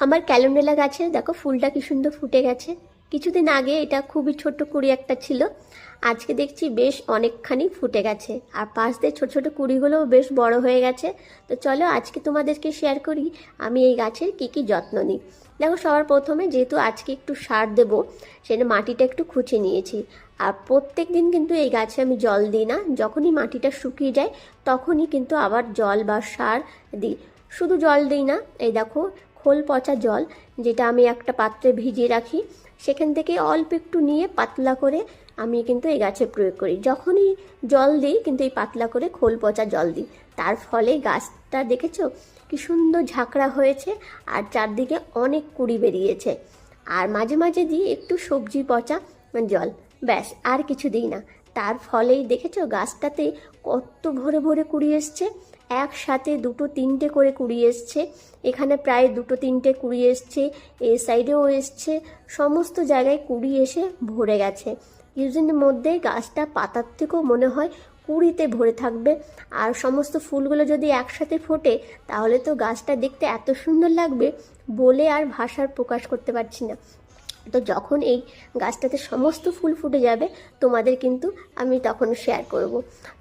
আমার ক্যালেন্ডুলা গাছে দেখো ফুলটা কি সুন্দর ফুটে গেছে। কিছুদিন আগে এটা খুবই ছোট্ট কুড়ি একটা ছিল, আজকে দেখছি বেশ অনেকখানি ফুটে গেছে, আর পাশ দিয়ে ছোট ছোট কুড়িগুলোও বেশ বড় হয়ে গেছে। তো চলো আজকে তোমাদেরকে শেয়ার করি আমি এই গাছের কি যত্ন নিই। দেখো সবার প্রথমে যেহেতু আজকে একটু সার দেবো, সেটা মাটিটা একটু খুঁচে নিয়েছি। আর প্রত্যেক দিন কিন্তু এই গাছে আমি জল দিই না, যখনই মাটিটা শুকিয়ে যায় তখনই কিন্তু আবার জল বা সার দিই। শুধু জল দিই না, এই দেখো খোল পচা জল, যেটা আমি একটা পাত্রে ভিজিয়ে রাখি, সেখান থেকে অল্প একটু নিয়ে পাতলা করে আমি কিন্তু এই গাছে প্রয়োগ করি। যখনই জল দিই কিন্তু এই পাতলা করে খোল পচা জল দিই। তার ফলে গাছটা দেখেছো কি সুন্দর ঝাঁকড়া হয়েছে, আর চারদিকে অনেক কুড়ি বেরিয়েছে। আর মাঝে মাঝে দিই একটু সবজি পচা জল, ব্যাস আর কিছু দিই না। তার ফলেই দেখেছো গাছটাতে কত ভরে ভরে কুড়ি এসছে, একসাথে দুটো তিনটে করে কুড়ি এসছে। এখানে প্রায় দুটো তিনটে কুড়ি এসছে, এই সাইডেও এসছে, সমস্ত জায়গায় কুড়ি এসে ভরে গেছে। কিছুদিনের মধ্যে গাছটা পাতার থেকেও মনে হয় কুড়িতে ভরে থাকবে। আর সমস্ত ফুলগুলো যদি একসাথে ফোটে তাহলে তো গাছটা দেখতে এত সুন্দর লাগবে, বলে আর ভাষার প্রকাশ করতে পারছি না। তো যখন এই গাছটাতে সমস্ত ফুল ফুটে যাবে তোমাদের কিন্তু আমি তখন শেয়ার করব।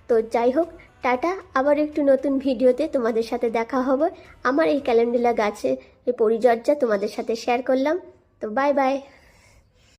তো যাই হোক, টাটা, আবার একটু নতুন ভিডিওতে তোমাদের সাথে দেখা হবে। আমার এই ক্যালেন্ডুলা গাছের এই পরিচর্যা তোমাদের সাথে শেয়ার করলাম। তো বাই বাই।